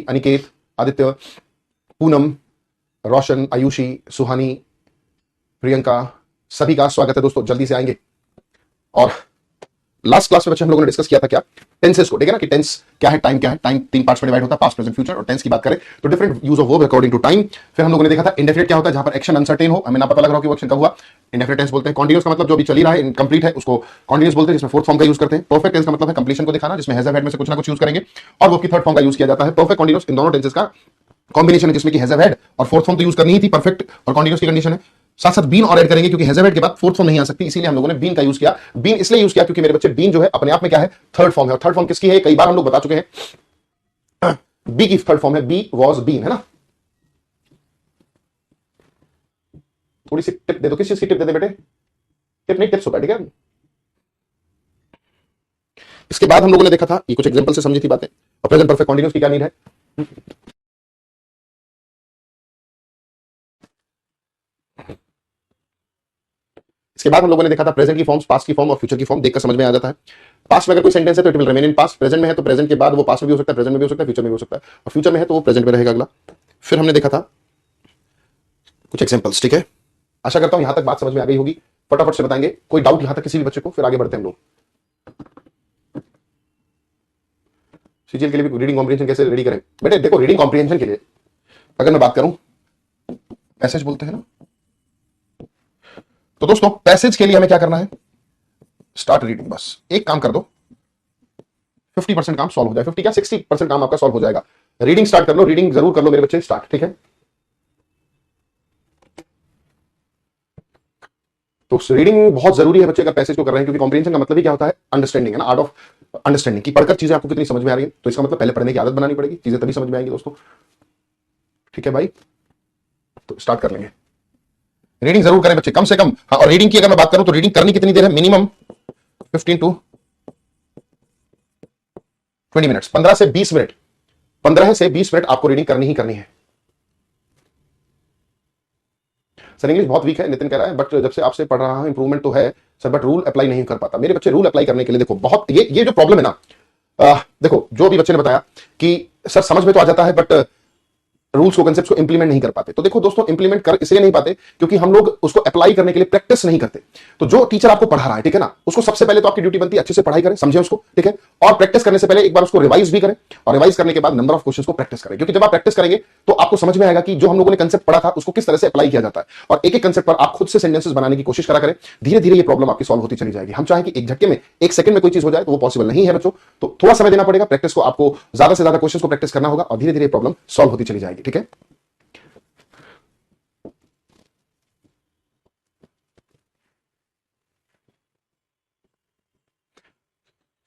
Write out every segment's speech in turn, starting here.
अनिकेत, आदित्य, पूनम, रोशन, आयुषी, सुहानी, प्रियंका, सभी का स्वागत है दोस्तों। जल्दी से आएंगे। और लास्ट क्लास में बच्चे हम लोगों ने डिस्कस किया था क्या, टेंसेस को, ठीक है ना, कि टेंस क्या है, टाइम क्या है। टाइम 3 पार्ट्स में डिवाइड होता है, पास्ट, प्रेजेंट, फ्यूचर। और टेंस की बात करें तो different use of verb according to time. फिर हम लोगों ने देखा था इंडेफिनिट क्या होता है, जहां पर एक्शन अनसर्टेन हो, हमें ना पता लग रहा हो कि वो एक्शन कब हुआ, इंडेफिनिट टेंस बोलते हैं। कॉन्टिन्यूस का मतलब जो भी चल ही रहा है, इनकम्प्लीट है, उसको कॉन्टिन्यूस बोलते हैं, जिसमें फोर्थ फॉर्म का यूज करते हैं। परफेक्ट टेंस का मतलब है कंप्लीशन को दिखाना, जिसमें हैज हैव हैड में से कुछ ना कुछ यूज करेंगे, और वो की थर्ड फॉर्म का यूज किया जाता है। परफेक्ट, कॉन्टिन्यूस, इन दोनों टेंसेस का कॉम्बिनेशन है, जिसमें कि हैज हैव हैड और फोर्थ फॉर्म तो यूज करनी ही थी, परफेक्ट और कॉन्टिन्यूस की कंडीशन है। साथ साथ बीन और ऐड करेंगे, क्योंकि हैज हैव हैड के बाद फोर्थ फॉर्म नहीं आ सकती, इसीलिए हम लोगों ने बीन का यूज किया। बीन इसलिए यूज किया क्योंकि मेरे बच्चे बीन जो है अपने आप में क्या है, थर्ड फॉर्म है। और थर्ड फॉर्म किसकी है, कई बार हम लोग बता चुके हैं, बी की थर्ड फॉर्म है, बी वॉज बीन, है ना। थोड़ी सी टिप दे दो, किस चीज की टिप दे दे बेटे, टिप नहीं, टिप्स होता है, ठीक है। इसके बाद हम लोगों ने देखा था, ये कुछ एग्जांपल से समझी थी बातें। और प्रेजेंट परफेक्ट कॉन्टिन्यूस की क्या नीड है। इसके बाद हम लोगों ने देखा था प्रेजेंट की फॉर्म्स, पास्ट की फॉर्म और फ्यूचर की फॉर्म देखकर समझ में आ जाता है। पास्ट में अगर कोई सेंटेंस है तो it will remain in past, present में है तो प्रेजेंट के बाद वो पास्ट में भी हो सकता है, प्रेजेंट में भी हो सकता है, फ्यूचर में भी हो सकता है, और फ्यूचर में है तो वो प्रेजेंट में रहेगा अगला। फिर हमने देखा था कुछ एग्जांपल्स, ठीक है। आशा करता हूं यहां तक बात समझ में आ गई होगी। फटाफट से बताएंगे कोई डाउट यहां तक किसी भी बच्चे को, फिर आगे बढ़ते हैं हम लोग। सीजीएल के लिए भी रीडिंग कॉम्प्रिहेंशन कैसे रेडी करें बेटे। देखो रीडिंग कॉम्प्रिहेंशन के लिए अगर मैं बात करूं, पैसेज बोलते हैं ना, तो दोस्तों पैसेज के लिए हमें क्या करना है, स्टार्ट रीडिंग। बस एक काम कर दो, 50% काम सॉल्व हो जाए, 50 क्या 60% काम आपका सॉल्व हो जाएगा। रीडिंग स्टार्ट कर लो, रीडिंग जरूर कर लो मेरे बच्चे, स्टार्ट, ठीक है। तो रीडिंग बहुत जरूरी है बच्चे अगर पैसेज को कर रहे हैं, क्योंकि कॉम्प्रिहेंशन का मतलब ही क्या होता है, अंडरस्टैंडिंग, है ना, आर्ट ऑफ अंडरस्टैंडिंग, की पढ़कर चीजें आपको कितनी समझ में आ रही है। तो इसका मतलब पहले पढ़ने की आदत बनानी पड़ेगी, चीजें तभी समझ में आएंगी दोस्तों, ठीक है भाई। तो स्टार्ट कर लेंगे, रीडिंग जरूर करें बच्चे कम से कम। हाँ, और रीडिंग की अगर मैं बात करूं तो रीडिंग करनी कितनी देर है, मिनिमम 15 to 20 मिनट्स, 15 से 20 मिनट, 15 से 20 मिनट आपको रीडिंग करनी ही करनी है। सर इंग्लिश बहुत वीक है, नितिन कह रहा है, बट जब से आपसे पढ़ रहा हूं इंप्रूवमेंट तो है सर, बट रूल अप्लाई नहीं कर पाता। मेरे बच्चे रूल अप्लाई करने के लिए देखो बहुत ये जो प्रॉब्लम है ना, देखो जो भी बच्चे ने बताया कि सर समझ में तो आ जाता है बट रूल्स को, कंसेप्ट को इंप्लीमेंट नहीं कर पाते। तो देखो दोस्तों, इंप्लीमेंट कर इसलिए नहीं पाते क्योंकि हम लोग उसको अप्लाई करने के लिए प्रैक्टिस नहीं करते। तो जो टीचर आपको पढ़ा रहा है, ठीक है ना, उसको सबसे पहले तो आपकी ड्यूटी बनती है अच्छे से पढ़ाई करें, समझे उसको, ठीक है। और प्रैक्टिस करने से पहले एक बार उसको रिवाइज भी करें, और रिवाइज करने के बाद नंबर ऑफ क्वेश्चंस को प्रैक्टिस करें, क्योंकि जब आप प्रैक्टिस करेंगे तो आपको समझ में आएगा कि जो हम लोगों ने कंसेप्ट पढ़ा था उसको किस तरह से अप्लाई किया जाता है। और एक एक कंसेप्ट पर आप खुद से सेंटेंसेस बनाने की कोशिश करा करें, धीरे धीरे ये प्रॉब्लम आपकी सॉल्व होती चली जाएगी। हम चाहें कि एक झटके में, एक सेकंड में कोई चीज हो जाए तो वो पॉसिबल नहीं है बच्चों। तो थोड़ा समय देना पड़ेगा प्रैक्टिस को, आपको ज्यादा से ज्यादा क्वेश्चंस को प्रैक्टिस करना होगा, और धीरे धीरे प्रॉब्लम सॉल्व होती चली जाएगी, ठीक है।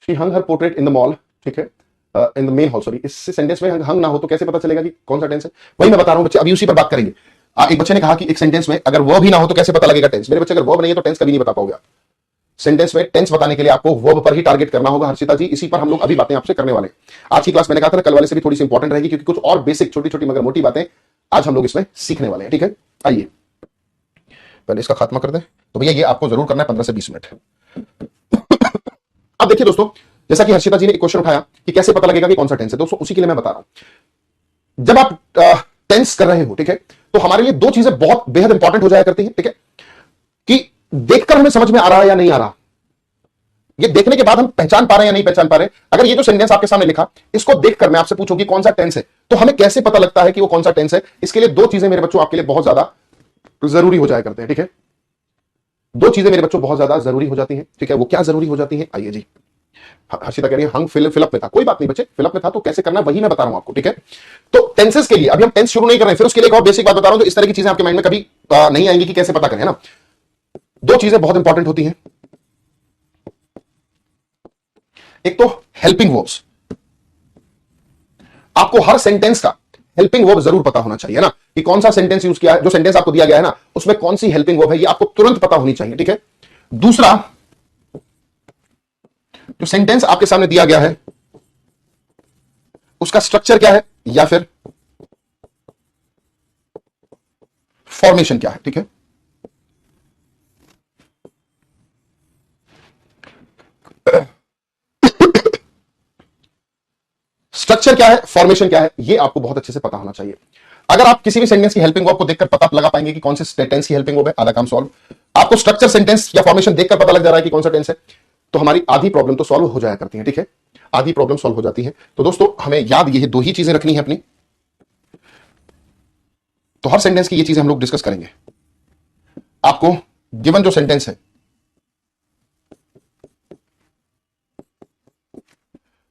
She hung her portrait in the mall, ठीक है, in the main hall, sorry. इस सेंटेंस में हंग ना हो तो कैसे पता चलेगा कि कौन सा टेंस है, वही मैं बता रहा हूं बच्चे, अभी उसी पर बात करेंगे। एक बच्चे ने कहा कि एक सेंटेंस में अगर वर्ब ही ना हो तो कैसे पता लगेगा टेंस। मेरे बच्चे अगर वर्ब नहीं है तो टेंस कभी नहीं बता पाओगे। सेंटेंस में टेंस बताने के लिए आपको वर्ब पर ही टारगेट करना होगा हर्षिता जी, इसी पर हम लोग अभी बातें आपसे करने वाले हैं। आज की क्लास मैंने कहा था कल वाले से भी थोड़ी सी इंपॉर्टेंट रहेगी, क्योंकि कुछ और बेसिक छोटी छोटी मगर मोटी बातें आज हम लोग इसमें सीखने वाले हैं, ठीक है। आइए पहले इसका खात्मा कर दें। तो भैया ये आपको जरूर करना है 15 से 20 मिनट। अब देखिए दोस्तों, जैसा कि हर्षिता जी ने एक क्वेश्चन उठाया कि कैसे पता लगेगा कि कौन सा टेंस है, दोस्तों उसी के लिए मैं बता रहा हूं। जब आप टेंस कर रहे हो, ठीक है, तो हमारे लिए दो चीजें बहुत बेहद इंपॉर्टेंट हो जाया करती हैं, ठीक है, कि देखकर हमें समझ में आ रहा है या नहीं आ रहा। ये देखने के बाद हम पहचान पा रहे हैं या नहीं पहचान पा रहे। अगर ये जो सेंटेंस आपके सामने लिखा, इसको देखकर मैं आपसे पूछूं कि कौन सा टेंस है, तो हमें कैसे पता लगता है कि वो कौन सा टेंस है। इसके लिए दो चीजें मेरे बच्चों आपके लिए बहुत ज्यादा जरूरी हो जाया करते हैं, ठीक है। दो चीजें मेरे बच्चों बहुत ज्यादा जरूरी हो जाती हैं, ठीक है। वो क्या जरूरी हो जाती हैं, आइए जी। हर्षिता कह रही है हंग फिलअप में था, कोई बात नहीं बच्चे, फिलअप में था तो कैसे करना वही मैं बता रहा हूं आपको, ठीक है। तो टेंसेस के लिए अभी हम टेंस शुरू नहीं कर रहे हैं, फिर उसके लिए एक और बेसिक बात बता रहा हूं, तो इस तरह की चीजें आपके माइंड में कभी नहीं आएंगी कि कैसे पता करें, है ना। दो चीजें बहुत इंपॉर्टेंट होती हैं, एक तो हेल्पिंग वर्ब्स। आपको हर सेंटेंस का हेल्पिंग वर्ब जरूर पता होना चाहिए ना, कि कौन सा सेंटेंस यूज किया है, जो सेंटेंस आपको दिया गया है ना उसमें कौन सी हेल्पिंग वर्ब है, ये आपको तुरंत पता होनी चाहिए, ठीक है। दूसरा, जो सेंटेंस आपके सामने दिया गया है उसका स्ट्रक्चर क्या है या फिर फॉर्मेशन क्या है, ठीक है। स्ट्रक्चर क्या है, फॉर्मेशन क्या है, ये आपको बहुत अच्छे से पता होना चाहिए। अगर आप किसी भी सेंटेंस की हेल्पिंग वर्ब को देखकर पता लगा पाएंगे कि कौन से टेंस की हेल्पिंग वर्ब है, आधा काम सॉल्व। आपको स्ट्रक्चर, सेंटेंस या फॉर्मेशन देखकर पता लग जा रहा है कि कौन सा टेंस है, तो हमारी आधी प्रॉब्लम तो सॉल्व हो जाया करती है। ठीक है, आधी प्रॉब्लम सॉल्व हो जाती है। तो दोस्तों हमें याद ये दो ही चीजें रखनी है अपनी। तो हर सेंटेंस की ये चीजें हम लोग डिस्कस करेंगे। आपको गिवन जो सेंटेंस है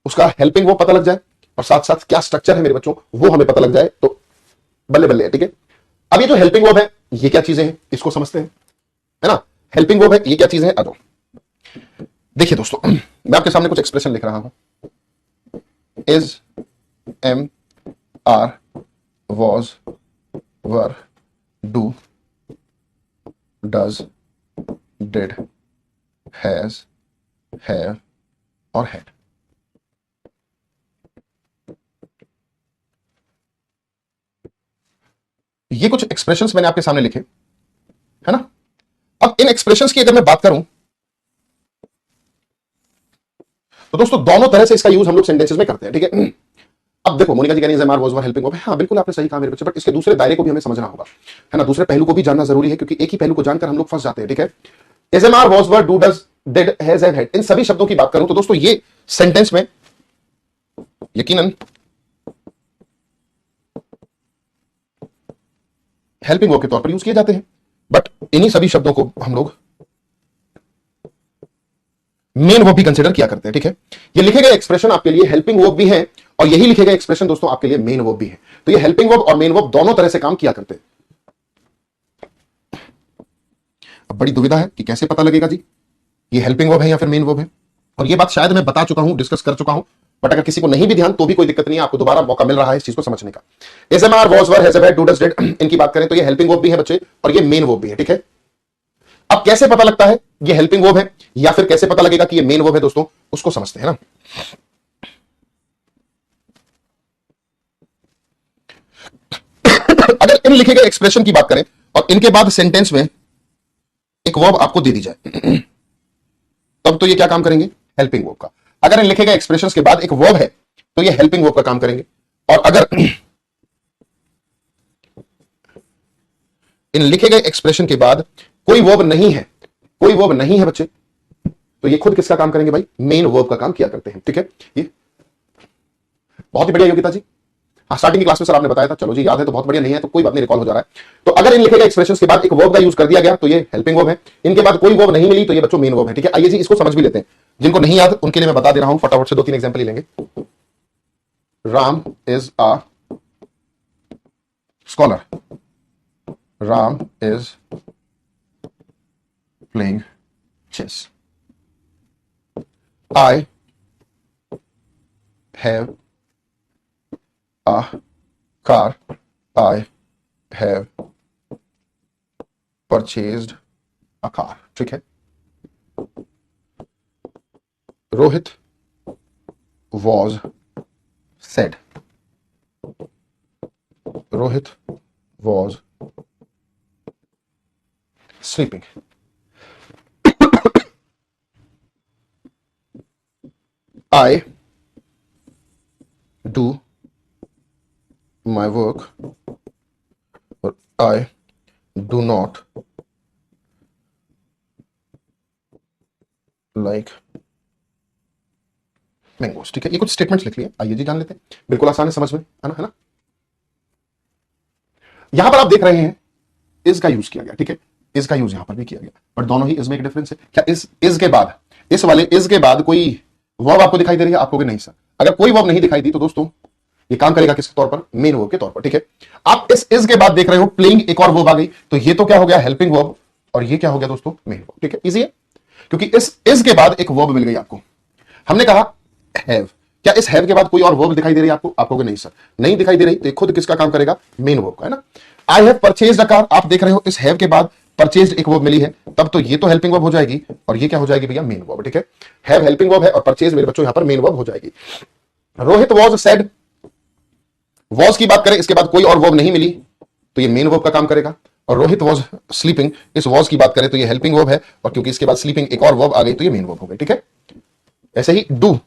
उसका हेल्पिंग वो पता लग जाए और साथ साथ क्या स्ट्रक्चर है मेरे बच्चों वो हमें पता लग जाए तो बल्ले बल्ले है। ठीक है, अब ये जो हेल्पिंग वर्ब है ये क्या चीजें हैं इसको समझते हैं, है ना। हेल्पिंग वर्ब है ये क्या चीजें हैं, आ जाओ। देखिए दोस्तों मैं आपके सामने कुछ एक्सप्रेशन लिख रहा हूं। Is, am, are, was, were, do, does, did, has, have और हैड। ये कुछ एक्सप्रेशंस मैंने आपके सामने लिखे, है ना। अब इन एक्सप्रेशंस की अगर मैं बात करूं तो दोस्तों दोनों तरह से इसका यूज हम लोग सेंटेंसेस में करते हैं। ठीक है, अब देखो मोनिका जी कह रही है वाज वर हेल्पिंग वर्ब। हाँ बिल्कुल आपने सही कहा मेरे बच्चे, बट इसके दूसरे दायरे को भी हमें समझना होगा, है ना। दूसरे पहलू को भी जानना जरूरी है क्योंकि एक ही पहलू को जानकर हम लोग फंस जाते हैं। ठीक है, is, am, are, was, were, do, does, did, has, have, had, इन सभी शब्दों की बात करूं तो दोस्तों ये सेंटेंस में यकीनन हेल्पिंग वर्ब के तौर पर यूज किए जाते हैं, बट इन्हीं सभी शब्दों को हम लोग मेन वर्ब भी कंसीडर किया करते हैं। ठीक है, ये लिखे गए एक्सप्रेशन आपके लिए हेल्पिंग वर्ब भी है और यही लिखे गए एक्सप्रेशन दोस्तों आपके लिए मेन वर्ब भी है। तो ये हेल्पिंग वर्ब और मेन वर्ब दोनों तरह से काम किया करते हैं। अब बड़ी दुविधा है कि कैसे पता लगेगा जी ये हेल्पिंग वर्ब है या फिर मेन वर्ब है, और ये बात शायद मैं बता चुका हूं, डिस्कस कर चुका हूं, बट अगर किसी को नहीं भी ध्यान तो भी कोई दिक्कत नहीं है, आपको दोबारा मौका मिल रहा है इस चीज को समझने का। Is, am, are, was, were, has, have, do, does, did, इनकी बात करें तो ये हेल्पिंग वर्ब भी है बच्चे और ये मेन वर्ब भी है। ठीक है, अब कैसे पता लगता है ये हेल्पिंग वर्ब है या फिर कैसे पता लगेगा कि ये मेन वर्ब है दोस्तों, उसको समझते हैं ना। अगर इन लिखे गए एक्सप्रेशन की बात करें और इनके बाद सेंटेंस में एक वर्ब आपको दे दी जाए तब तो ये क्या काम करेंगे, हेल्पिंग वर्ब का। अगर इन लिखे गए एक्सप्रेशंस के बाद एक वर्ब है तो ये हेल्पिंग वर्ब का काम करेंगे, और अगर इन लिखे गए एक्सप्रेशन के बाद कोई वर्ब नहीं है, कोई वर्ब नहीं है बच्चे, तो ये खुद किसका काम करेंगे भाई, मेन वर्ब का काम किया करते हैं। ठीक है, ये बहुत ही बढ़िया योगिता जी। हाँ स्टार्टिंग की क्लास में सर आपने बताया था, चलो जी याद है तो बहुत बढ़िया, नहीं है तो कोई बात नहीं, रिकॉल हो जा रहा है। तो अगर इन लिखे गए एक्सप्रेशंस के बाद एक वर्ब का यूज कर दिया गया तो ये हेल्पिंग वर्ब है, इनके बाद कोई वर्ब नहीं मिली तो ये बच्चों मेन वर्ब है। ठीक है, आइए जी इसको समझ भी लेते हैं। जिनको नहीं याद उनके लिए मैं बता दे रहा हूं, फटाफट से 2-3 एग्जांपल ही लेंगे। Ram is a scholar, Ram is playing chess, I have a car, I have purchased a car। ठीक है, Rohit was said, Rohit was sleeping। I do my work, or I do not like mangoes. ठीक है, ये कुछ स्टेटमेंट्स लिख लिए, आइए जी जान लेते हैं। बिल्कुल आसान है समझ में, है ना। यहां पर आप देख रहे हैं इज का यूज किया गया। ठीक है, इज का यूज यहां पर भी किया गया, बट दोनों ही इज में एक डिफरेंस है। क्या इज के बाद, इस वाले इज के बाद कोई वर्ब आपको दिखाई दे रही है, आपको कि नहीं सर। अगर कोई वर्ब नहीं दिखाई दी तो दोस्तों ये काम करेगा किसके तौर पर, मेन वर्ब के तौर पर। ठीक है, आप इस इज के बाद देख रहे हो प्लेइंग, एक और वर्ब आ गई, तो ये तो क्या हो गया, हेल्पिंग वर्ब, और ये क्या हो गया दोस्तों, मेन वर्ब। ठीक है, इजी है क्योंकि इस इज के बाद एक वर्ब मिल गई आपको। हमने कहा हैव, क्या इस हैव के बाद कोई और वर्ब दिखाई दे रही है आपको, आपको कि नहीं सर, नहीं दिखाई दे रही, तो खुद किसका काम करेगा, मेन वर्ब का, है ना। I have purchased a car, आप देख रहे हो इस हैव के बाद परचेज्ड एक वर्ब मिली है, तब तो ये तो हेल्पिंग वर्ब हो जाएगी और ये क्या हो जाएगी भैया, मेन वर्ब। ठीक है, हैव हेल्पिंग वर्ब है और परचेज मेरे बच्चों यहां पर मेन वर्ब हो जाएगी। रोहित वाज सेड, वॉज की बात करें इसके बाद कोई और वर्ब नहीं मिली तो ये मेन वर्ब का काम करेगा, और रोहित वाज स्लीपिंग, इस वॉज की बात करें तो ये हेल्पिंग वर्ब है, और क्योंकि इसके बाद स्लीपिंग एक और वर्ब आ गई तो ये मेन वर्ब हो गई। ठीक है, ऐसे ही डू,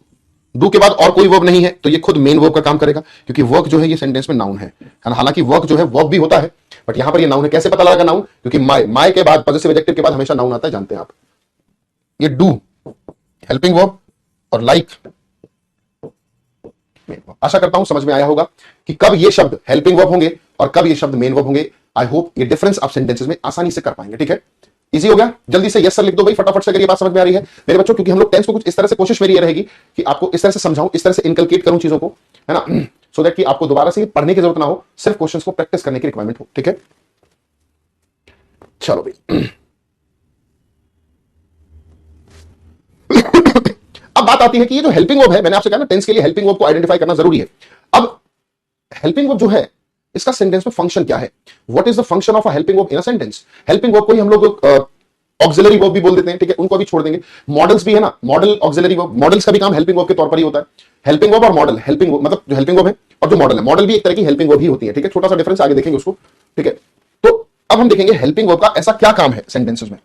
डू के बाद और कोई वर्ब नहीं है तो ये खुद मेन वर्ब का काम करेगा, क्योंकि वर्क जो है ये सेंटेंस में नाउन है ना। हालांकि वर्क जो है वर्ब भी होता है, बट यहां पर ये नाउन है। कैसे पता लगा नाउन? क्योंकि माय के बाद पॉजिटिव एडजेक्टिव के बाद हमेशा नाउन आता है, जानते हैं आप। ये डू हेल्पिंग वर्ब और लाइक। आशा करता हूं समझ में आया होगा कि कब ये शब्द हेल्पिंग वर्ब होंगे और कब ये शब्द मेन वर्ब होंगे। आई होप ये डिफरेंस आप सेंटेंसेस में आसानी से कर पाएंगे। ठीक है, इजी हो गया। जल्दी से यस सर लिख दो भाई फटाफट से, अगर ये बात समझ में आ रही है मेरे बच्चों, क्योंकि हम लोग टेंस को कुछ इस तरह से, कोशिश मेरी ये रहेगी कि आपको इस तरह से समझाऊं, इस तरह से इनकलकेट करूं चीजों को, है ना, सो दैट कि आपको दोबारा से पढ़ने की जरूरत ना हो, सिर्फ क्वेश्चंस को प्रैक्टिस करने की रिक्वायरमेंट हो। ठीक है, चलो भाई। अब बात आती है कि ये जो हेल्पिंग वर्ब है, मैंने आपसे कहा ना टेंस के लिए हेल्पिंग वर्ब को आइडेंटिफाई करना जरूरी है। अब हेल्पिंग वर्ब जो है इसका सेंटेंस में फंक्शन क्या है? What is the function of a helping verb in a sentence? Helping verb को ही हम लोग ऑक्सिलरी वर्ब भी बोल देते हैं। ठीक है, उनको भी छोड़ देंगे। मॉडल्स भी है ना, मॉडल ऑक्सिलरी वर्ब, मॉडल्स का भी काम हेल्पिंग वर्ब के तौर पर ही होता है। हेल्पिंग वर्ब और मॉडल, हेल्पिंग वर्ब मतलब जो हेल्पिंग वर्ब है और जो मॉडल है, मॉडल भी एक तरह की हेल्पिंग वर्ब ही होती है। ठीक है, छोटा सा डिफरेंस आगे देखेंगे उसको। ठीक है, तो अब हम देखेंगे हेल्पिंग वर्ब का ऐसा क्या काम है सेंटेंसेस में।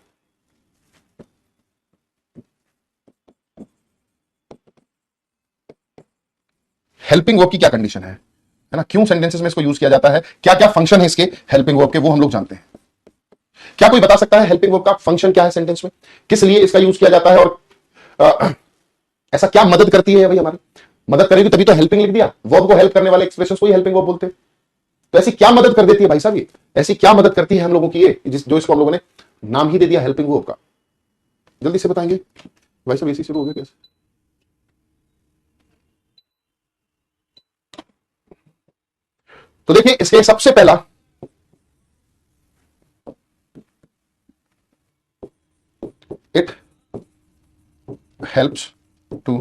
हेल्पिंग वर्ब की क्या कंडीशन है ना, क्यों सेंटेंसेस में इसको यूज किया जाता है, क्या क्या फंक्शन है इसके हेल्पिंग वर्ब के, वो हम लोग जानते हैं। क्या कोई बता सकता है हेल्पिंग वर्ब का फंक्शन क्या है सेंटेंस में, किस लिए इसका यूज किया जाता है, और ऐसा क्या मदद करती है भाई हमारी? मदद करेगी तभी तो हेल्पिंग लिख दिया। वर्ब को हेल्प करने वाले एक्सप्रेशन को ही हेल्पिंग वर्ब बोलते हैं। तो ऐसी क्या मदद कर देती है भाई साहब ये, ऐसी क्या मदद करती है हम लोगों की ये, जो इसको हम लोगों ने नाम ही दे दिया हेल्पिंग वर्ब का? जल्दी से बताएंगे भाई साहब, इसी शुरू हो गया कैसे? तो देखिए इसके सबसे पहला it helps to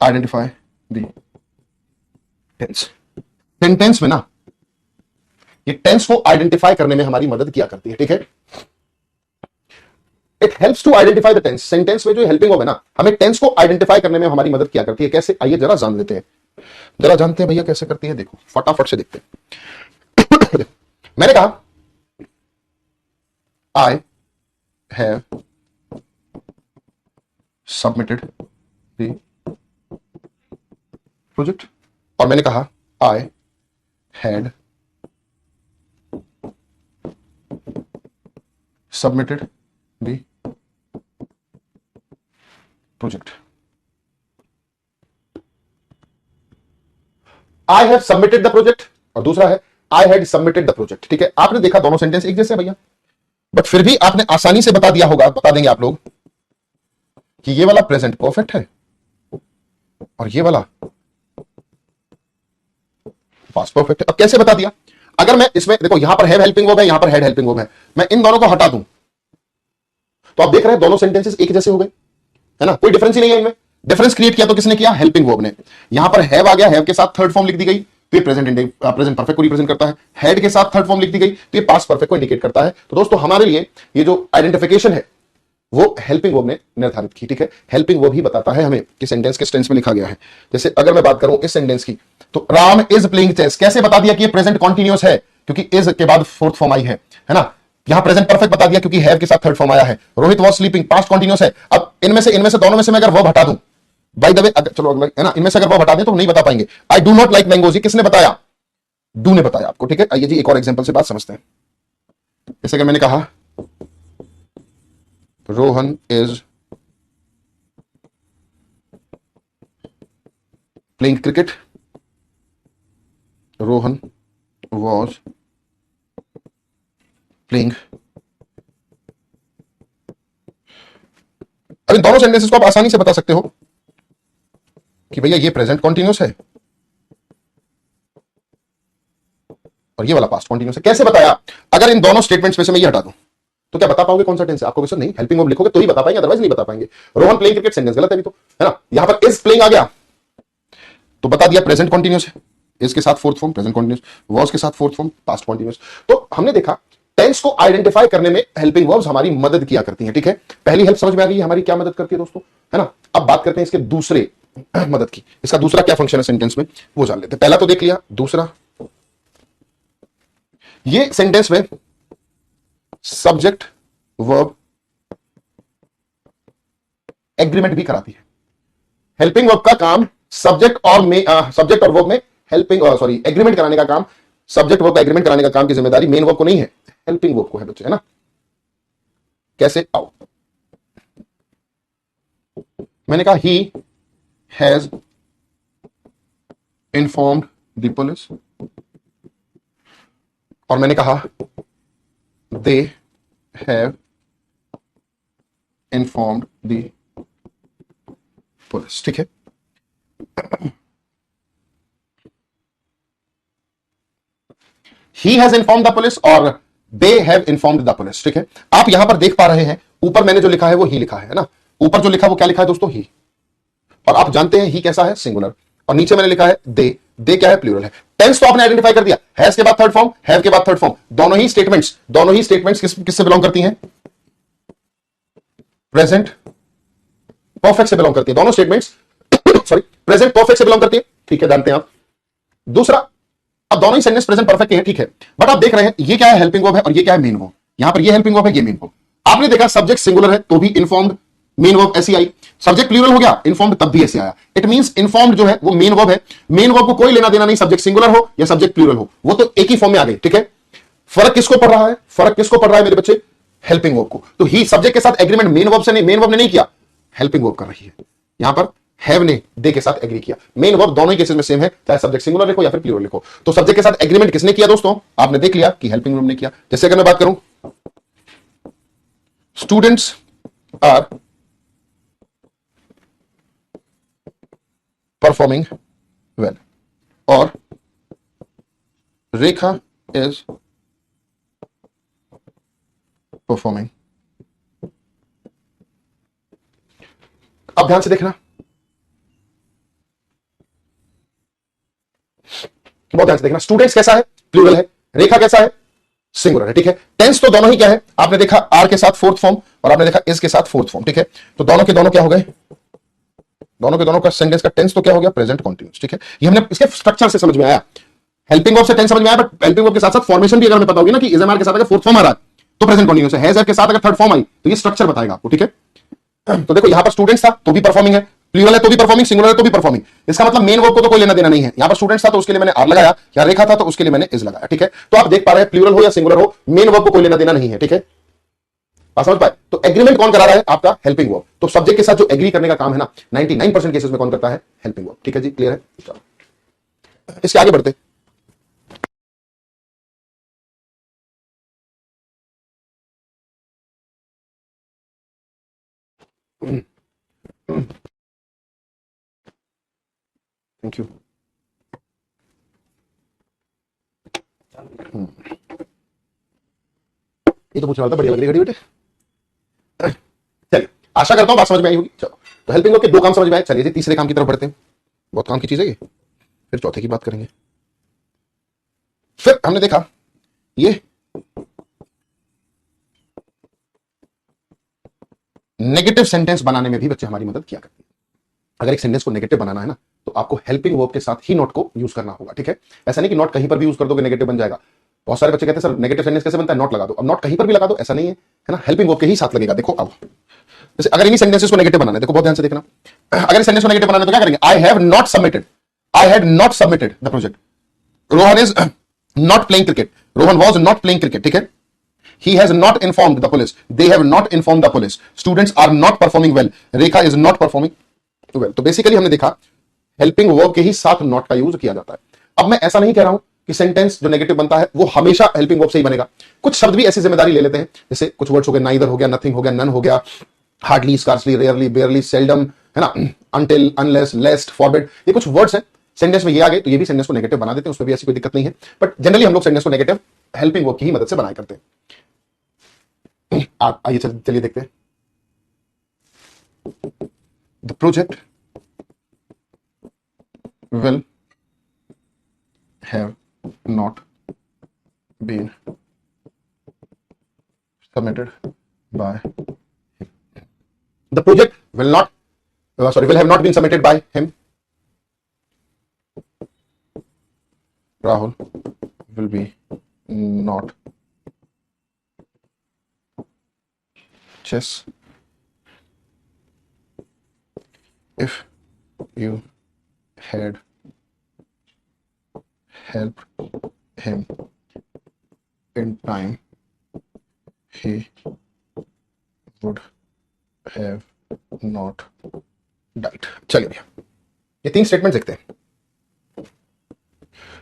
identify the tense. Sentence में ना ये टेंस को आइडेंटिफाई करने में हमारी मदद किया करती है। ठीक है, it helps to identify the tense. Sentence में जो हेल्पिंग वर्ब है ना, हमें टेंस को आइडेंटिफाई करने में हमारी मदद किया करती है। कैसे, आइए जरा जान लेते हैं, जरा जानते हैं भैया कैसे करती है। देखो फटाफट से देखते हैं। मैंने कहा I have submitted the project, और मैंने कहा I had submitted the project. I have submitted the project और दूसरा है I had submitted the project. ठीक है, आपने देखा दोनों सेंटेंस एक जैसे भैया, बट फिर भी आपने आसानी से बता दिया होगा, बता देंगे आप लोग कि ये वाला प्रेजेंट परफेक्ट है और ये वाला पास्ट परफेक्ट है। अब कैसे बता दिया? अगर मैं इसमें देखो, यहां पर हैव हेल्पिंग वर्ब है, यहां पर हैड हेल्पिंग वर्ब है, मैं इन दोनों को हटा दूं तो आप देख रहे हैं दोनों सेंटेंसेस एक जैसे हो गए, है ना, कोई डिफरेंस ही नहीं है इनमें। डिफरेंस क्रिएट किया तो किसने किया? हेल्पिंग वर्ब ने। यहां पर हैव आ गया, हैव के साथ थर्ड फॉर्म लिख दी गई तो ये प्रेजेंट परफेक्ट को रिप्रेजेंट करता है। हैड के साथ थर्ड फॉर्म लिख दी गई तो ये पास्ट परफेक्ट को इंडिकेट करता है। तो दोस्तों हमारे लिए ये जो आइडेंटिफिकेशन है वो हेल्पिंग वर्ब ने निर्धारित की। ठीक है, हेल्पिंग वर्ब ही बताता है हमें कि सेंटेंस किस टेंस में लिखा गया है। जैसे अगर मैं बात करूं इस सेंटेंस की, तो राम इज प्लेइंग चेस, कैसे बता दिया कि ये प्रेजेंट कॉन्टिन्यूअस है? क्योंकि इज के बाद फोर्थ फॉर्म आई है ना। यहां प्रेजेंट परफेक्ट बता दिया क्योंकि हैव के साथ थर्ड फॉर्म आया है। Rohit was sleeping, past continuous है। अब इनमें से दोनों में से मैं अगर वर्ब हटा दूं, बाय द वे चलो अगला है ना, इनमें से अगर वर्ब हटा दें तो नहीं बता पाएंगे। I do not like mangoes, ये किसने बताया? डू ने बताया आपको। ठीक है, आइए जी एक और एग्जांपल से बात समझते हैं। जैसे अगर मैंने कहा Rohan is playing cricket, Rohan was playing. अब इन दोनों सेंटेंसेस को आप आसानी से बता सकते हो कि भैया ये प्रेजेंट कॉन्टिन्यूस है और ये वाला पास्ट कॉन्टिन्यूस है। कैसे बताया? अगर इन दोनों स्टेटमेंट्स में से मैं ये हटा दूं तो क्या बता पाओगे कौन सा टेंस है? आपको वैसे नहीं, हेल्पिंग वर्ब लिखोगे तो ही बता पाएंगे, अदरवाइज नहीं बता पाएंगे। रोहन प्लेइंग क्रिकेट सेंटेंस गलत है अभी तो, है ना। यहां पर इज प्लेइंग आ गया तो बता दिया प्रेजेंट कॉन्टिन्यूस है, इज के साथ fourth form present continuous, was के साथ फोर्थ फॉर्म पास्ट कॉन्टिन्यूस। तो हमने देखा टेंस को आइडेंटिफाई करने में हेल्पिंग वर्ब्स हमारी मदद किया करती हैं। ठीक है, पहली हेल्प समझ में आ गई हमारी क्या मदद करती है दोस्तों, है ना। अब बात करते हैं इसके दूसरे मदद की, इसका दूसरा क्या फंक्शन है सेंटेंस में वो जान लेते हैं। पहला तो देख लिया, दूसरा ये सेंटेंस में सब्जेक्ट वर्ब एग्रीमेंट भी कराती है। हेल्पिंग वर्ब का काम सब्जेक्ट और वर्ब में हेल्पिंग एग्रीमेंट कराने का काम, सब्जेक्ट वर्ब का एग्रीमेंट कराने का काम की जिम्मेदारी मेन वर्ब को नहीं है, हेल्पिंग वर्ब को है बच्चे, है ना। कैसे? आओ, मैंने कहा he has informed the police, और मैंने कहा they have informed the police. ठीक है, he has inform the police और they have informed the police. ठीक है, आप यहां पर देख पा रहे हैं, ऊपर मैंने जो लिखा है वो ही लिखा है ना। ऊपर जो लिखा वो क्या लिखा है दोस्तों? ही। और आप जानते हैं ही कैसा है? सिंगुलर। और नीचे मैंने लिखा है दे, दे क्या है? प्लूरल है। टेंस तो आपने आइडेंटिफाई कर दिया, हैज के बाद थर्ड फॉर्म, हैव के बाद थर्ड फॉर्म। दोनों ही स्टेटमेंट्स किससे बिलोंग करती हैं? प्रेजेंट परफेक्ट से बिलोंग करती है दोनों स्टेटमेंट्स। सॉरी, प्रेजेंट परफेक्ट से बिलोंग करती है। ठीक है, जानते हैं आप। दूसरा, अब दोनों ही सेंटेंस प्रेजेंट परफेक्ट के हैं, ठीक है, बट आप देख रहे हैं ये क्या है? हेल्पिंग वर्ब है और ये क्या है? Main verb. यहां पर ये हेल्पिंग वर्ब है, ये मेन वर्ब। आपने देखा सब्जेक्ट सिंगुलर है तो भी इन्फॉर्म्ड, मेन वर्ब ऐसी आई। सब्जेक्ट प्लूरल हो गया, इन्फॉर्म्ड तब भी ऐसे आया। इट मींस इन्फॉर्म्ड जो है वो मेन वर्ब है। मेन वर्ब को कोई लेना देना नहीं, सब्जेक्ट सिंगुलर हो या सब्जेक्ट प्लूरल हो, वो तो एक ही फॉर्म में आ गई। ठीक है, फर्क किसको पड़ रहा है? फर्क किसको पड़ रहा है मेरे बच्चे? हेल्पिंग वर्ब को। तो ही सब्जेक्ट के साथ एग्रीमेंट मेन वर्ब से नहीं, मेन वर्ब ने नहीं किया, हेल्पिंग वर्ब कर रही है। यहां पर हैव ने दे के साथ एग्री किया। मेन वर्ब दोनों ही केसेस में सेम है, चाहे सब्जेक्ट सिंगुलर लिखो या फिर प्लूरल लिखो। तो सब्जेक्ट के साथ एग्रीमेंट किसने किया दोस्तों? आपने देख लिया कि हेल्पिंग वर्ब ने किया। जैसे अगर मैं बात करूं, स्टूडेंट्स आर परफॉर्मिंग वेल और रेखा इज परफॉर्मिंग। अब ध्यान से देखना, बहुत ध्यान से देखना। स्टूडेंट्स कैसा है? प्लूरल है। रेखा कैसा है? सिंगुलर है। ठीक है, टेंस तो दोनों ही क्या है? आपने देखा आर के साथ फोर्थ फॉर्म और आपने देखा इज के साथ फोर्थ फॉर्म। ठीक है, तो दोनों के दोनों क्या हो गए? दोनों के दोनों का सेंटेंस का टेंस तो क्या हो गया? Present continuous. ठीक है, ये हमने इसके स्ट्रक्चर से समझ में आया। हेल्पिंग वर्ब से टेंस समझ में आया, बट हेल्पिंग वर्ब के साथ साथ फॉर्मेशन भी अगर हमें पता होगी ना कि इज एम आर के साथ अगर फोर्थ फॉर्म आ रहा है तो प्रेजेंट कंटीन्यूअस है। हैज के साथ अगर थर्ड फॉर्म आई तो ये स्ट्रक्चर बताएगा आपको। ठीक है, तो देखो यहां पर स्टूडेंट्स था तो भी परफॉर्मिंग है, प्लूरल है तो भी परफॉर्मिंग, सिंगुलर है तो भी परफॉर्मिंग। इसका मतलब मेन वर्ब को तो कोई लेना देना नहीं है। यहां पर स्टूडेंट्स था तो उसके लिए मैंने आर लगाया, या रेखा था तो उसके लिए मैंने इज लगाया। ठीक है, तो आप देख पा रहे हैं प्लूरल हो या सिंगुलर हो, मेन वर्ब को कोई लेना देना नहीं है। ठीक है, बात समझ पाए? तो एग्रीमेंट कौन करा रहा है? आपका हेल्पिंग वर्ब। तो सब्जेक्ट के साथ जो एग्री करने का काम है ना, 99% केसेस में कौन करता है? Helping verb. ठीक है जी, क्लियर है? चलो इसके आगे बढ़ते। Thank you. ये तो पूछने वाला था, बढ़िया लग रही है घड़ी बेटे। चलिए, आशा करता हूं बात समझ में आई होगी। चलो, तो हेल्पिंग वर्ब के दो काम समझ में आए। चलिए जी, तीसरे काम की तरफ बढ़ते हैं। बहुत काम की चीज है ये, फिर चौथे की बात करेंगे। फिर हमने देखा ये नेगेटिव सेंटेंस बनाने में भी बच्चे हमारी मदद किया करते हैं। अगर एक सेंटेंस को नेगेटिव बनाना है ना, तो आपको हेल्पिंग वर्ब के साथ ही नॉट को यूज करना होगा। ठीक है, ऐसा नहीं कि नॉट कहीं पर भी यूज कर दोगे नेगेटिव बन जाएगा। बहुत सारे बच्चे कहते हैं सर नेगेटिव सेंटेंस कैसे बनता है? नॉट लगा दो। अब नॉट कहीं पर भी लगा दो ऐसा नहीं है, है ना, हेल्पिंग वर्ब के ही साथ लगेगा। देखो अब जैसे अगर इन्हीं सेंटेंसेस को नेगेटिव बनाना है, देखो बहुत ध्यान से देखना। अगर इस सेंटेंस को नेगेटिव बनाना है तो क्या करेंगे? I have not submitted, I had not submitted the project. Rohan is not playing cricket, Rohan was not playing cricket. ठीक है, he has not informed the police, they have not informed the police, students are not performing well, Rekha is not performing well। तो basically हमने देखा helping verb के ही साथ not का use किया जाता है। अब मैं ऐसा नहीं कह रहा हूं कि सेंटेंस जो नेगेटिव बनता है वो हमेशा हेल्पिंग वर्ब से ही बनेगा। कुछ शब्द भी ऐसी जिम्मेदारी ले लेते हैं, जैसे कुछ वर्ड्स हो गए, नाइदर हो गया, नथिंग हो गया, नन हो गया, हार्डली, स्कार्सली, रेयरली, बेयरली, सेल्डम, है ना, अनटिल, अनलेस, लेस्ट, फॉरबिड, ये कुछ वर्ड्स हैं सेंटेंस में ये आ गए तो ये भी सेंटेंस को नेगेटिव बना देते हैं, उसमें भी ऐसी कोई दिक्कत नहीं है। बट जनरली हम लोग सेंटेंस को नेगेटिव हेल्पिंग वर्ब की ही मदद से बनाया करते हैं। आइए चलिए देखते हैं। The project will have not been submitted by the project will not will have not been submitted by him. Rahul will be not chess if you had help him in time he would have not died। चलिए भैया, ये 3 statement देखते हैं।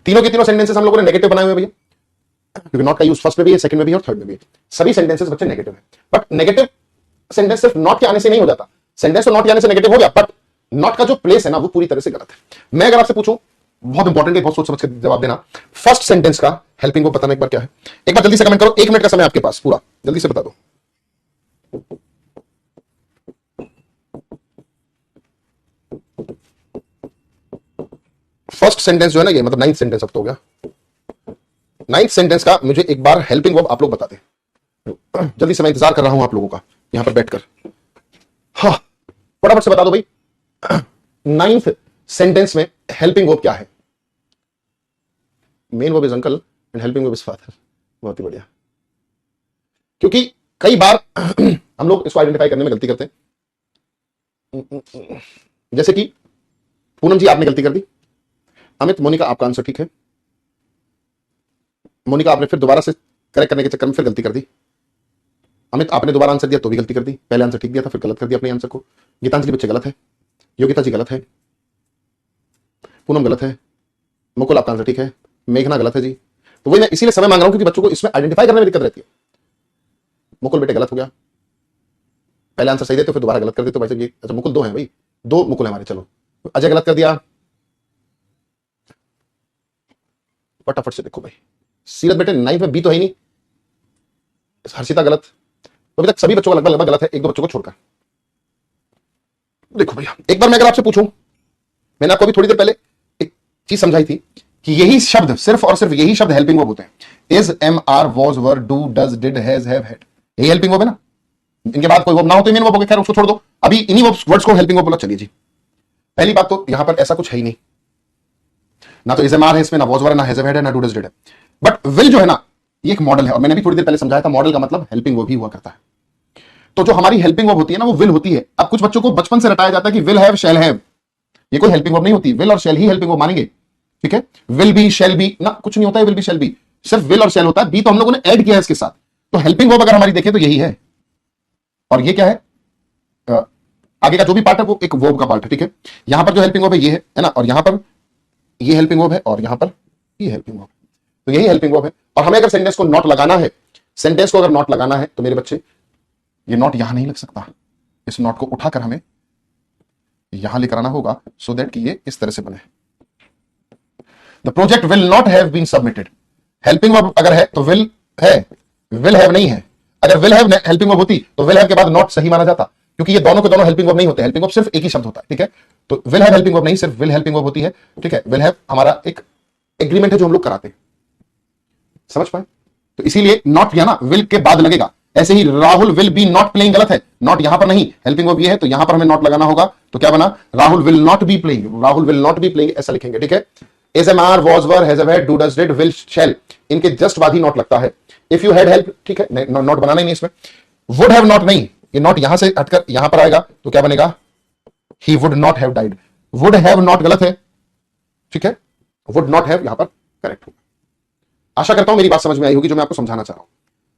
तीनों के तीनों sentences हम लोगों ने नेगेटिव बनाए हुए भैया, क्योंकि नॉट का यूज फर्स्ट में भी है, सेकंड में भी है और थर्ड में भी है। सभी सेंटेंसेस बच्चे नेगेटिव है, बट नेगेटिव सेंटेंस सिर्फ नॉट के आने से नहीं हो जाता। सेंटेंस तो नॉट के आने से नेगेटिव हो गया, बट नॉट का जो प्लेस है ना वो पूरी तरह से गलत है। मैं अगर आपसे पूछूं, बहुत इंपॉर्टेंट है, बहुत सोच समझ के जवाब देना, फर्स्ट सेंटेंस का हेल्पिंग को बताना एक बार क्या है। एक बार जल्दी से कमेंट करो, 1 मिनट का समय आपके पास पूरा, जल्दी से बता दो। फर्स्ट सेंटेंस जो है ना, ये मतलब 9th सेंटेंस अब तो हो गया। 9th सेंटेंस का मुझे एक बार हेल्पिंग वर्ब आप लोग बता दें, जल्दी से, मैं इंतजार कर रहा हूं आप लोगों का यहां पर बैठकर। हाँ, फटाफट से बता दो भाई, 9th सेंटेंस में हेल्पिंग वर्ब क्या है? Main verb is uncle and helping verb is father. बहुत ही बढ़िया, क्योंकि कई बार हम लोग इसको आइडेंटिफाई करने में गलती करते हैं। जैसे कि पूनम जी आपने गलती कर दी, अमित, मोनिका आपका आंसर ठीक है, मोनिका आपने फिर दोबारा से करेक्ट करने के चक्कर में फिर गलती कर दी। अमित आपने दोबारा आंसर दिया तो भी गलती कर दी, पहले आंसर ठीक दिया था फिर गलत कर दिया अपने आंसर को। गीतांजलि बच्चे गलत है, योगिता जी गलत है, पूनम गलत है, मुकुल आपका आंसर ठीक है, मेघना गलत है जी। तो वही मैं इसीलिए समय मांग रहा हूं क्योंकि बच्चों को इसमें आइडेंटिफाई करने में दिक्कत रहती है। मुकुल बेटे गलत हो गया, पहले आंसर सही देते फिर दोबारा गलत कर देते भाई साहब। ये अच्छा, मुकुल 2 है भाई, 2 मुकुल है हमारे। चलो, अजय गलत कर दिया, फटाफट से देखो भाई। सीरत बेटे 9th में बी तो है ही नहीं, हर्षिता गलत। तो अभी तक सभी बच्चों का लगभग लगभग गलत है, 1-2 बच्चों को छोड़कर। देखो भैया, एक बार मैं अगर आपसे पूछूं, मैंने आपको अभी थोड़ी देर पहले एक चीज समझाई थी कि यही शब्द, सिर्फ और सिर्फ यही शब्द हेल्पिंग वर्ब होते हैं। Is, am, are, was, were, do, does, did, has, have, had, यही हेल्पिंग वर्ब है ना। इनके बाद कोई वर्ब ना हो तो मेन वर्ब हो गया, खैर उसको छोड़ दो, अभी इन्हीं वर्ड्स को हेल्पिंग वर्ब बोला। चलिए जी, पहली बात तो यहां पर ऐसा कुछ है ही नहीं, ना तो इज, एम, आर है इसमें, ना वॉज, वर है, ना हैज, हैव, हैड है, ना डू, डज, डिड है। बट विल जो है ना, ये एक मॉडल है, और मैंने भी थोड़ी देर पहले समझाया था, मॉडल का मतलब हेल्पिंग वर्ब ही हुआ करता है। तो जो हमारी हेल्पिंग वर्ब होती है ना, वो विल होती है। अब कुछ बच्चों को बचपन से रटाया जाता है कि विल हैव, शैल हैव, ये कोई हेल्पिंग वर्ब नहीं होती। विल और शैल ही हेल्पिंग वर्ब मानेंगे, ठीक है। विल बी, शैल बी ना, कुछ नहीं होता है विल बी शैल बी, सिर्फ विल और शैल होता है। बी तो हम लोगों ने ऐड किया है इसके साथ। तो हेल्पिंग वर्ब अगर हमारी देखें तो यही है, और ये क्या है, आगे का जो भी पार्ट है वो एक वर्ब का पार्ट है, ठीक है। यहां पर जो हेल्पिंग वर्ब है ये है ना, और यहां पर ये हेल्पिंग वर्ब है, और यहां पर ये हेल्पिंग वर्ब, तो यही हेल्पिंग वर्ब है। और हमें अगर सेंटेंस को नॉट लगाना है, सेंटेंस को अगर नॉट लगाना है तो मेरे बच्चे, ये नॉट यहां नहीं लग सकता, इस नॉट को उठाकर हमें यहां लेकर आना होगा, सो दैट कि ये इस तरह से बने। The project will not have been submitted. Helping verb अगर है तो विल है, विल हैव नहीं है। अगर विल हैव हेल्पिंग वर्ब होती तो विल हैव के बाद नॉट सही माना जाता, क्योंकि ये दोनों के दोनों हेल्पिंग वर्ब नहीं होते। हेल्पिंग वर्ब सिर्फ एक ही शब्द होता है, ठीक है। तो विल हैव हेल्पिंग वर्ब नहीं, सिर्फ विल हेल्पिंग वर्ब होती है, ठीक है। विल हैव हमारा एक एग्रीमेंट है जो हम लोग कराते हैं, समझ पाए। तो इसीलिए नॉट या ना विल के बाद लगेगा। ऐसे ही Rahul will be not playing गलत है, नॉट यहां पर नहीं, हेल्पिंग वर्ब ये है, तो यहां पर हमें नॉट लगाना होगा। तो क्या बना, Rahul will not be playing, Rahul will not be playing ऐसा लिखेंगे, ठीक है। Is, am, are, was, were, has, have, had, do, does, did, will, shall, इनके जस्ट बाद ही नॉट लगता है। इफ यू हैड हेल्प, ठीक है, नॉट बनाना ही नहीं इसमें। वुड हैव नॉट नहीं, ये नॉट यहां से हटकर यहां पर आएगा, तो क्या बनेगा, he would not have died. Would have not गलत है, ठीक है, वुड नॉट हैव यहां पर करेक्ट होगा। आशा करता हूं मेरी बात समझ में आई होगी जो मैं आपको समझाना चाह रहा हूं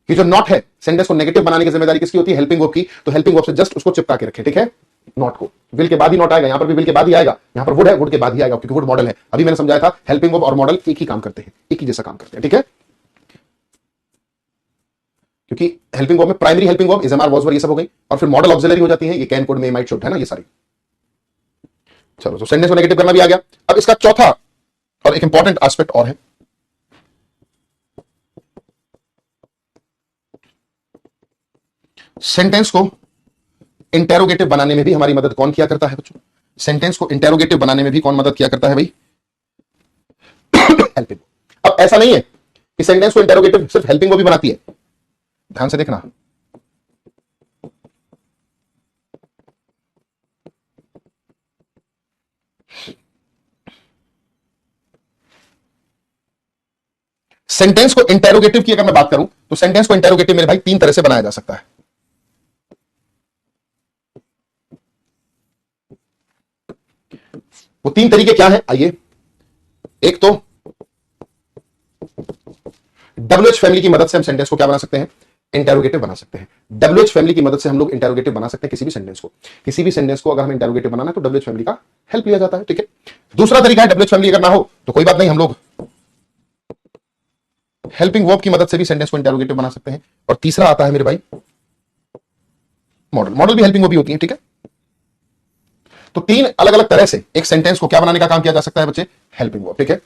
कि जो नॉट है, सेंटेंस को नेगेटिव बनाने की जिम्मेदारी किसकी होती है, हेल्पिंग वर्ब की। तो हेल्पिंग वर्ब से जस्ट उसको चिपका के रखें, ठीक है। नॉट को विल के बाद ही नॉट आएगा, यहां पर भी विल के बाद ही आएगा, यहां पर वुड है, वुड के बाद ही आएगा, क्योंकि वुड मॉडल है। अभी मैंने समझाया था हेल्पिंग वर्ब और मॉडल एक ही काम करते हैं, एक ही जैसा काम करते हैं, ठीक है। क्योंकि हेल्पिंग वर्ब में primary helping verb is, am, are, was, were ये सब हो गई, और फिर मॉडल ऑक्सिलरी हो जाती है, ये can, could, may, might, should है ना, ये सारी। चलो, तो सेंटेंस को नेगेटिव करना भी आ गया। अब इसका चौथा और एक इंपॉर्टेंट एस्पेक्ट और है, सेंटेंस को इंटेरोगेटिव बनाने में भी हमारी मदद कौन किया करता है बच्चों? सेंटेंस को इंटेरोगेटिव बनाने में भी कौन मदद किया करता है भाई? हेल्पिंग। अब ऐसा नहीं है कि सेंटेंस को इंटेरोगेटिव सिर्फ हेल्पिंग वर्ब भी बनाती है, ध्यान से देखना। सेंटेंस को इंटेरोगेटिव की अगर मैं बात करूं तो सेंटेंस को इंटेरोगेटिव मेरे भाई 3 तरह से बनाया जा सकता है। वो तीन तरीके क्या है, आइए। एक तो WH फैमिली की मदद से हम सेंटेंस को क्या बना सकते हैं, इंटेरोगेटिव बना सकते हैं। WH फैमिली की मदद से हम लोग इंटेरोगेटिव बना सकते हैं किसी भी सेंटेंस को। किसी भी सेंटेंस को अगर हम इंटेरोगेटिव बनाना है तो WH फैमिली का हेल्प लिया जाता है, ठीक है। दूसरा तरीका है, WH फैमिली अगर ना हो तो कोई बात नहीं, हम लोग हेल्पिंग वर्ब की मदद से भी सेंटेंस को इंटेरोगेटिव बना सकते हैं। और तीसरा आता है मेरे भाई मॉडल। मॉडल भी हेल्पिंग वर्ब ही होती है, ठीक है। तो तीन अलग अलग तरह से एक सेंटेंस को क्या बनाने का काम किया जा सकता है बच्चे, हेल्पिंग वर्ब, ठीक है।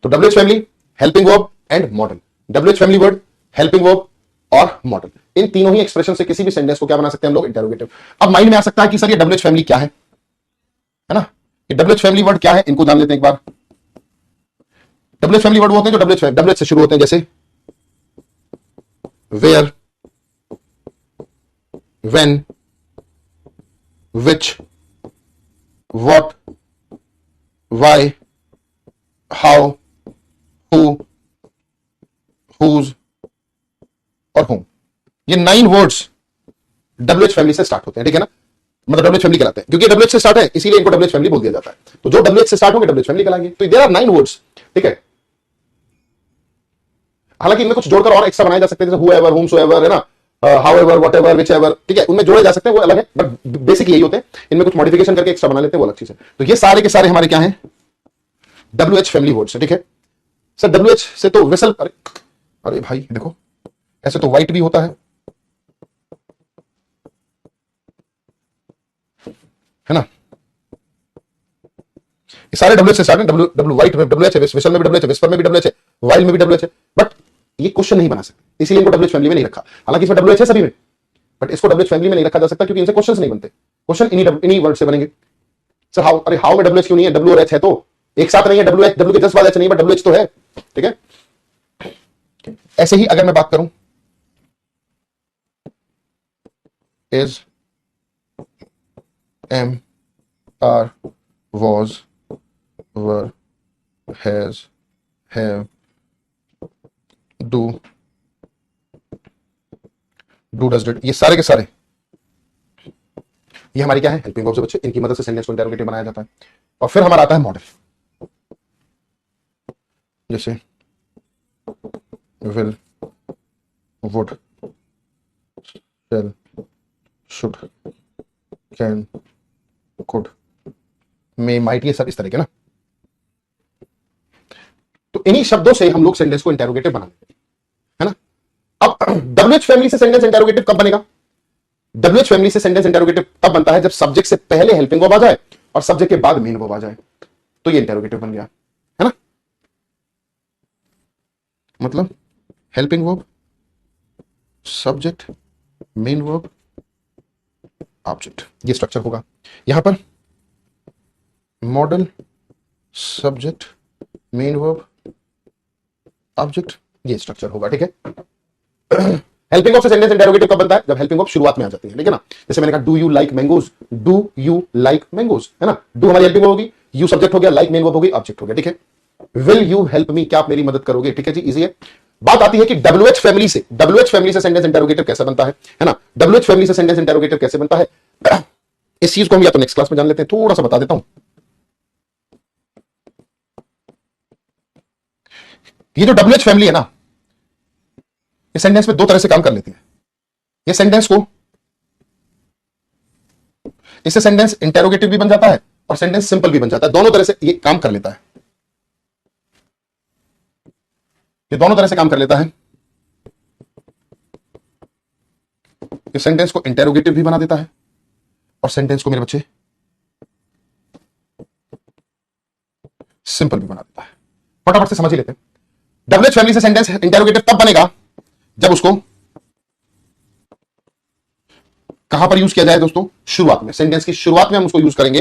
तो WH family, helping verb and model. WH family word, helping verb और मॉडल, इन तीनों ही एक्सप्रेशन से किसी भी सेंटेंस को क्या बना सकते हैं हम लोग, इंटेरोगेटिव। अब माइंड में आ सकता है कि सर ये WH फैमिली क्या है ना, ये WH फैमिली वर्ड क्या है, इनको जान लेते हैं एक बार। WH फैमिली वर्ड होते हैं जो WH से शुरू होते हैं, जैसे where, when, which, what, why, how, who, whose और whom। ये 9 वर्ड्स WH फैमिली से स्टार्ट होते हैं, ठीक है ना, मतलब WH फैमिली कहलाते हैं, क्योंकि WH से स्टार्ट है इसीलिए इनको WH फैमिली बोल दिया जाता है। तो जो WH से स्टार्ट होंगे WH फैमिली कहलाएंगे। तो देयर आर 9 वर्ड्स, ठीक है। हालांकि इनमें कुछ जोड़कर और एक्स्ट्रा बनाए जा सकते हैं, जैसे whoever, whomsoever, है ना, however, whatever, whichever, ठीक है, उनमें जोड़े जा सकते हैं, वो अलग है, बट बेसिक यही होते हैं। इनमें कुछ मॉडिफिकेशन करके एक्स्ट्रा बना लेते हैं, वो अलग चीज है। तो ये सारे के सारे हमारे क्या हैं, WH फैमिली वर्ड्स है, ठीक है। सर WH से तो वेसल, अरे भाई देखो, ऐसे तो व्हाइट भी होता है ना, ये सारे WH से स्टार्ट है। डब्ल्यू व्हाइट में WH है, वेसल में भी WH है, विस्पर में भी WH है, वाइल्ड में भी WH है, बट ये क्वेश्चन नहीं बना सकते, इसीलिए इनको WH फैमिली में नहीं रखा। हालांकि इसमें WH है सभी में, बट इसको WH फैमिली में नहीं रखा जा सकता क्योंकि इनसे क्वेश्चंस नहीं बनते। क्वेश्चन इन्हीं वर्ड से बनेंगे। सर हाउ, अरे हाउ में WH क्यों नहीं है, W और H है तो एक साथ नहीं है, W के जस्ट बाद H नहीं, बट WH तो है, ठीक है। ऐसे ही अगर मैं बात करूं, is, am, are, was, were, has, have, do, does, did, ये सारे के सारे ये हमारी क्या है, हेल्पिंग वर्ब से बच्चे। इनकी मदद से सेंटेंस को इंटरोगेटिव बनाया जाता है। और फिर हमारा आता है मॉडल, जैसे will, would, shall, should, can, could, may, might, ये सब इस तरह के ना। तो इन्हीं शब्दों से हम लोग सेंटेंस को इंटरोगेटिव बना लेते हैं, है ना। अब WH फैमिली से सेंटेंस इंटरोगेटिव कब बनेगा, WH फैमिली से सेंटेंस इंटरोगेटिव तब बनता है जब सब्जेक्ट से पहले हेल्पिंग वर्ब आ जाए और सब्जेक्ट के बाद मेन वर्ब आ जाए, तो ये इंटरोगेटिव बन गया, है ना। मतलब helping verb, subject, main verb, object, ये स्ट्रक्चर होगा। यहां पर model, subject, main verb, object, ये स्ट्रक्चर होगा, ठीक है। हेल्पिंग वर्ब से सेंटेंस इंटरोगेटिव कब बनता है, जब हेल्पिंग वर्ब शुरुआत में आ जाती है, ठीक है ना। जैसे मैंने कहा do you like mangoes, do you like mangoes, है ना। डू हमारी हेल्पिंग वर्ब होगी, यू सब्जेक्ट हो गया, लाइक मेन वर्ब हो गई, ऑब्जेक्ट हो गया, ठीक है। विल यू हेल्प मी, क्या आप मेरी मदद करोगे, ठीक है जी, इजी है। बात आती है कि WH फैमिली से सेंटेंस इंटरोगेटिव कैसे बनता है ना। WH फैमिली से सेंटेंस इंटरोगेटिव कैसे बनता है, इस चीज को हम या तो नेक्स्ट क्लास में जान लेते हैं, थोड़ा सा बता देता हूं। ये जो WH फैमिली है ना, ये सेंटेंस में दो तरह से काम कर लेती है। ये सेंटेंस को, इससे सेंटेंस इंटरोगेटिव भी बन जाता है और सेंटेंस सिंपल भी बन जाता है, दोनों तरह से ये काम कर लेता है। ये दोनों तरह से काम कर लेता है। ये सेंटेंस को इंटरोगेटिव भी बना देता है और सेंटेंस को मेरे बच्चे सिंपल भी बना देता है। फटाफट से समझ ही लेते हैं। WH फैमिली से सेंटेंस इंटरोगेटिव तब बनेगा जब उसको कहां पर यूज किया जाए दोस्तों, शुरुआत में, सेंटेंस की शुरुआत में हम उसको यूज करेंगे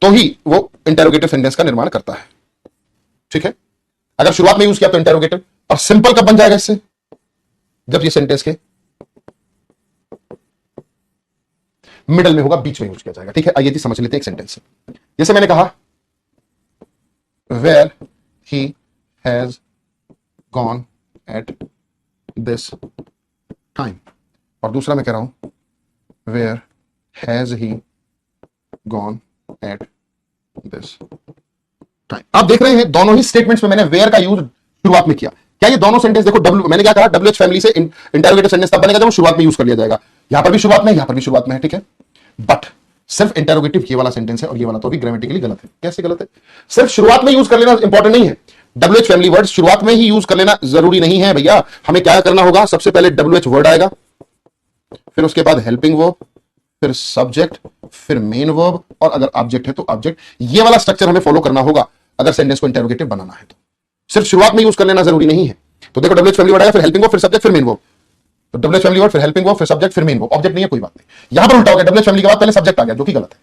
तो ही वो इंटरोगेटिव सेंटेंस का निर्माण करता है, ठीक है। अगर शुरुआत में यूज किया तो इंटरोगेटिव, और सिंपल कब बन जाएगा इससे, जब ये सेंटेंस के मिडल में होगा, बीच में यूज किया जाएगा, ठीक है। आइए जी समझ लेते हैं एक सेंटेंस से। जैसे मैंने कहा where he has gone at this time, और दूसरा मैं कह रहा हूं where has he gone at this time. आप देख रहे हैं दोनों ही स्टेटमेंट्स में मैंने वेयर का यूज शुरुआत में किया। क्या ये दोनों सेंटेंस देखो, डब्ल्यू मैंने क्या कहा, डब्ल्यूएच फैमिली से इंटरोगेटिव सेंटेंस तब बनेगा जब वो शुरुआत में यूज कर लिया जाएगा। यहां पर भी शुरुआत में, यहां पर भी शुरुआत में है, ठीक है। बट सिर्फ इंटरोगेटिव ये वाला सेंटेंस है और ये वाला तो अभी ग्रामेटिकली गलत है। कैसे गलत है? सिर्फ शुरुआत में यूज कर लेना इंपॉर्टेंट नहीं है। डब्ल्यूएच फैमिली वर्ड शुरुआत में ही यूज कर लेना जरूरी नहीं है भैया। हमें क्या करना होगा, सबसे पहले डब्ल्यूएच वर्ड आएगा, फिर उसके बाद हेल्पिंग वर्ब, फिर सब्जेक्ट, फिर मेन वर्ब, और अगर ऑब्जेक्ट है तो ऑब्जेक्ट। ये वाला स्ट्रक्चर हमें फॉलो करना होगा अगर सेंटेंस को इंटरोगेटिव बनाना है तो। सिर्फ शुरुआत में यूज कर लेना जरूरी नहीं है। तो देखो डब्ल्यूएच फैमिली वर्ड आएगा, फिर हेल्पिंग वर्ब, फिर सब्जेक्ट, फिर मेन वर्ब। तो डब्ल्यूएच फैमिली वर्ड, फिर हेल्पिंग वर्ब, फिर सब्जेक्ट, फिर मेन वर्ब। ऑब्जेक्ट नहीं है, कोई बात नहीं। यहां पर उल्टा हो गया, डब्ल्यूएच फैमिली के बाद पहले सब्जेक्ट आ गया, जो कि गलत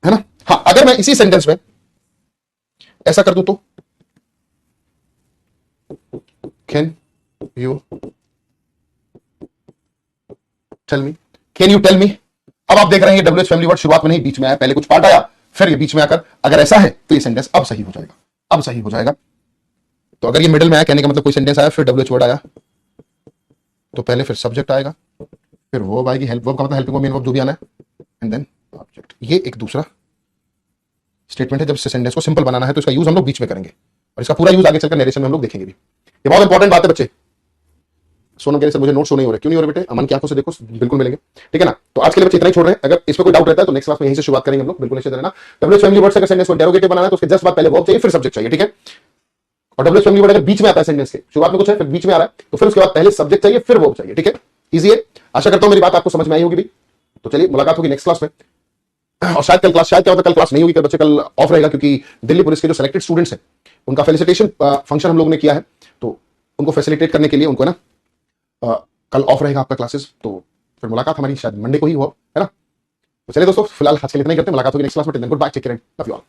है ना। हाँ, अगर मैं इसी सेंटेंस में ऐसा कर दूं तो can you tell me, can you tell me. अब आप देख रहे हैं डब्ल्यूएच फैमिली वर्ड शुरुआत में नहीं, बीच में आया। पहले कुछ पार्ट आया, फिर ये बीच में आकर, अगर ऐसा है तो ये सेंटेंस अब सही हो जाएगा, अब सही हो जाएगा। तो अगर ये मिडिल में आया, कहने का मतलब कोई सेंटेंस आया, फिर डब्ल्यूएच वर्ड आया, तो पहले फिर सब्जेक्ट आएगा, फिर वर्ब आएगी, हेल्प वर्ब का मतलब हेल्पिंग वर्ब, मेन वर्ब जो भी आना है, एंड देन ऑब्जेक्ट। ये एक दूसरा स्टेटमेंट है। जब सेंटेंस को सिंपल बनाना है तो इसका यूज हम लोग बीच में करेंगे, और इसका पूरा यूज आगे चलकर नरेशन में हम लोग देखेंगे भी। ये बहुत इंपॉर्टेंट बात है बच्चे। सोनम कह रहे सर मुझे नोट शो नहीं हो रहे। क्यों नहीं हो रहे बेटे? अमन की आंखों से देखो, बिल्कुल मिलेंगे, ठीक है ना। तो आज के लिए बच्चे इतना ही छोड़ रहे हैं। अगर इस पर कोई डाउट रहता है तो नेक्स्ट क्लास में यहीं से शुरुआत करेंगे हम लोग, बिल्कुल निश्चित रहना। डब्ल्यूएच फैमिली वर्ड से अगर सेंटेंस को इंटरोगेटिव बनाना है तो उसके जस्ट बाद पहले वर्ब चाहिए, फिर सब्जेक्ट चाहिए, ठीक है। और डब्ल्यूएच फैमिली वर्ड अगर बीच में आता है सेंटेंस के, शुरुआत में कुछ है फिर बीच में आ रहा है, तो फिर उसके बाद पहले सब्जेक्ट चाहिए, फिर वर्ब चाहिए, ठीक है। इजी है। आशा करता हूं मेरी बात आपको समझ में आई होगी भी। तो चलिए मुलाकात होगी नेक्स्ट क्लास में। और शायद कल क्लास, शायद क्या होता है कल क्लास नहीं होगी, बच्चे कल ऑफ रहेगा, क्योंकि दिल्ली पुलिस के जो सिलेक्टेड स्टूडेंट्स हैं उनका फेलिसिटेशन फंक्शन हम लोग ने किया है, तो उनको फैसिलिटेट करने के लिए उनको ना कल ऑफ रहेगा आपका क्लासेस। तो फिर मुलाकात हमारी शायद मंडे को ही हो, है ना। तो चलिए दोस्तों, फिलहाल आज के लिए इतना ही करते हैं। मुलाकात होगी नेक्स्ट क्लास में। Good bye, take care, love you all.